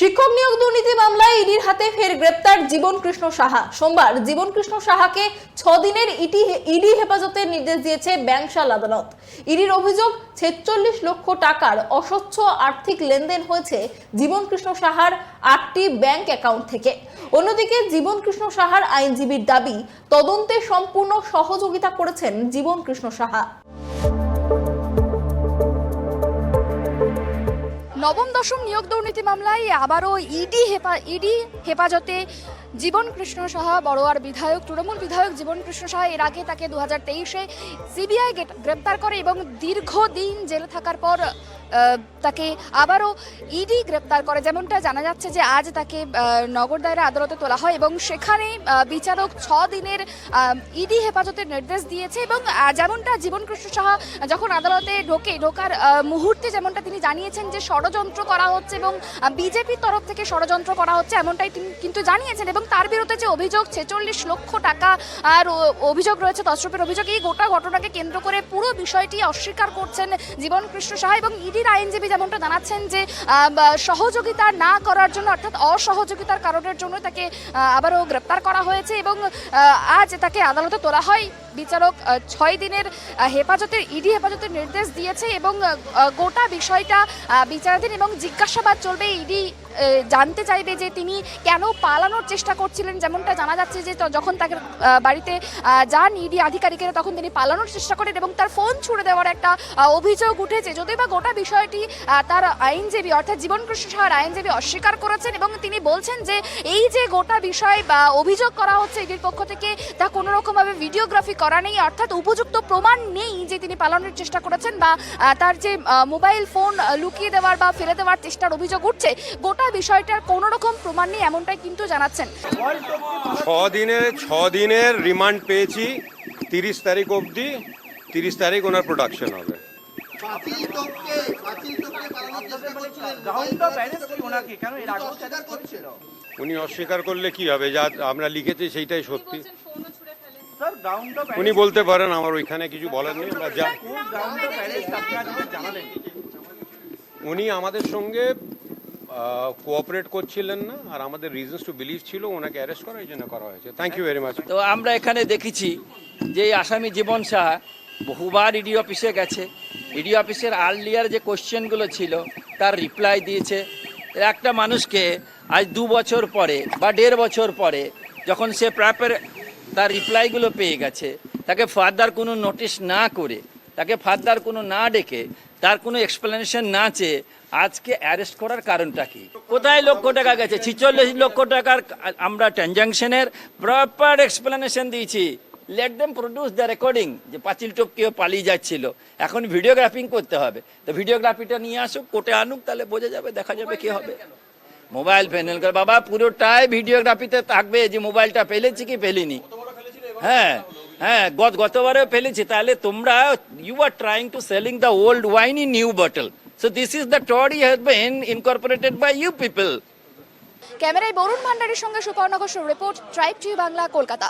শিক্ষক নিয়োগ দুর্নীতি মামলায় ইডির হাতে ফের গ্রেপ্তার জীবন কৃষ্ণ সাহা। সোমবার জীবন কৃষ্ণ সাহাকে 6 দিনের ইডি হেফাজতের নির্দেশ দিয়েছে ব্যাংশাল আদালত। ইডির অভিযোগ 46 লক্ষ টাকার অস্বচ্ছ আর্থিক লেনদেন হয়েছে জীবন কৃষ্ণ সাহার 8টি ব্যাংক অ্যাকাউন্ট থেকে। অন্যদিকে জীবন কৃষ্ণ সাহার আইনজীবীর দাবি, তদন্তে সম্পূর্ণ সহযোগিতা করেছেন জীবন কৃষ্ণ সাহা। নবম দশম নিয়োগ দুর্নীতি মামলায় আবারও ইডি হেফাজতে জীবন কৃষ্ণ সাহা, বড়োয়ার বিধায়ক, তৃণমূল বিধায়ক জীবন কৃষ্ণ সাহা। এর আগে তাকে 2023-এ সিবিআই গ্রেপ্তার করে এবং দীর্ঘদিন জেলে থাকার পর তাকে আবারও ইডি গ্রেপ্তার করে। যেমনটা জানা যাচ্ছে যে আজ তাকে নগর দায়রা আদালতে তোলা হয় এবং সেখানে বিচারক 6 দিনের ইডি হেফাজতের নির্দেশ দিয়েছে। এবং যেমনটা জীবন কৃষ্ণ সাহা যখন আদালতে ঢোকার মুহূর্তে যেমনটা তিনি জানিয়েছেন যে ষড়যন্ত্র করা হচ্ছে এবং বিজেপির তরফ থেকে ষড়যন্ত্র করা হচ্ছে, এমনটাই তিনি কিন্তু জানিয়েছেন। এবং তার বিরুদ্ধে যে অভিযোগ 46 লক্ষ টাকা আর অভিযোগ রয়েছে, তছরূপের অভিযোগ, এই গোটা ঘটনাকে কেন্দ্র করে পুরো বিষয়টি অস্বীকার করছেন জীবন কৃষ্ণ সাহা। এবং ইডির আইনজীবী যেমনটা জানাচ্ছেন যে সহযোগিতা না করার জন্য, অর্থাৎ অসহযোগিতার কারণের জন্য তাকে আবারও গ্রেপ্তার করা হয়েছে এবং আজ তাকে আদালতে তোলা হয়। বিচারক 6 দিনের ইডি হেফাজতের নির্দেশ দিয়েছে এবং গোটা বিষয়টা বিচারাধীন এবং জিজ্ঞাসাবাদ চলবে। ইডি জানতে চাইবে যে তিনি কেন পালানোর চেষ্টা করছিলেন। যেমনটা জানা যাচ্ছে যে যখন তাকে বাড়িতে যান ইডি আধিকারিকেরা, তখন তিনি পালানোর চেষ্টা করেন এবং তার ফোন ছুড়ে দেওয়ার একটা অভিযোগ উঠেছে। যদিও বা গোটা বিষয়টি তার আইনজীবী অর্থাৎ জীবন কৃষ্ণ সাহার আইনজীবী অস্বীকার করেছেন এবং তিনি বলছেন যে এই যে গোটা বিষয় বা অভিযোগ করা হচ্ছে ইডির পক্ষ থেকে, তা কোনো রকমভাবে ভিডিওগ্রাফি করা নেই, অর্থাৎ উপযুক্ত প্রমাণ নেই যে তিনি পালানোর চেষ্টা করেছেন বা তার যে মোবাইল ফোন লুকিয়ে দেওয়ার বা ফেলে দেওয়ার চেষ্টার অভিযোগ উঠছে, গোটা বিষয়টার কোনো রকম প্রমাণ নেই, এমনটাই কিন্তু জানাচ্ছেন। 6 দিনের রিমান্ড পেয়েছি 30 তারিখ অবধি। 30 তারিখ ওনার প্রোডাকশন হবে। উনি অস্বীকার করলে কি হবে? যা আমরা লিখেছি সেইটাই সত্যি। উনি বলতে পারেন, আমার ওইখানে কিছু বলার নেই। উনি আমাদের সঙ্গে কোঅপারেট করছিলেন না, আর আমাদের রিজনস টু বিলিভ ছিল ওনাকে অ্যারেস্ট করা, এই জন্য করা হয়েছে। Thank you very much. তো আমরা এখানে দেখেছি যে আসামি জীবন সাহা বহুবার ইডি অফিসে গেছে। ইডি অফিসের আর্লিয়ার যে কোশ্চেনগুলো ছিল তার রিপ্লাই দিয়েছে। একটা মানুষকে আজ 2 বছর পরে বা 1.5 বছর পরে যখন সে প্রাপের তার রিপ্লাইগুলো পেয়ে গেছে, তাকে ফার্দার কোনো নোটিশ না করে, তাকে ফার্দার কোনো না ডেকে, তার কোনো এক্সপ্লেনেশন না চেয়ে আজকে অ্যারেস্ট করার কারণটা কি? কোথায় লক্ষ টাকা গেছে? 46 লক্ষ টাকার আমরা ট্রানজাকশনের প্রপার এক্সপ্লেনেশন দিয়েছি। Let them produce the recording, যে পাঁচিল টপকিয়ে পালিয়ে যাচ্ছিল, এখন ভিডিওগ্রাফিং করতে হবে। তো ভিডিওগ্রাফিটা নিয়ে আসুক, কোর্টে আনুক, তাহলে বোঝা যাবে, দেখা যাবে কি হবে। মোবাইল প্যানেল করে বাবা পুরোটাই ভিডিওগ্রাফিতে থাকবে যে মোবাইলটা ফেলেছি কি ফেলিনি। হ্যাঁ, গতবারেও ফেলেছি। তাহলে তোমরা you are trying to selling the old wine in new bottle. So this is the story has been incorporated by you people. ক্যামেরায় বরুণ ভান্ডারীর সঙ্গে সুপর্ণা ঘোষের report, tribe TV Bangla, Kolkata.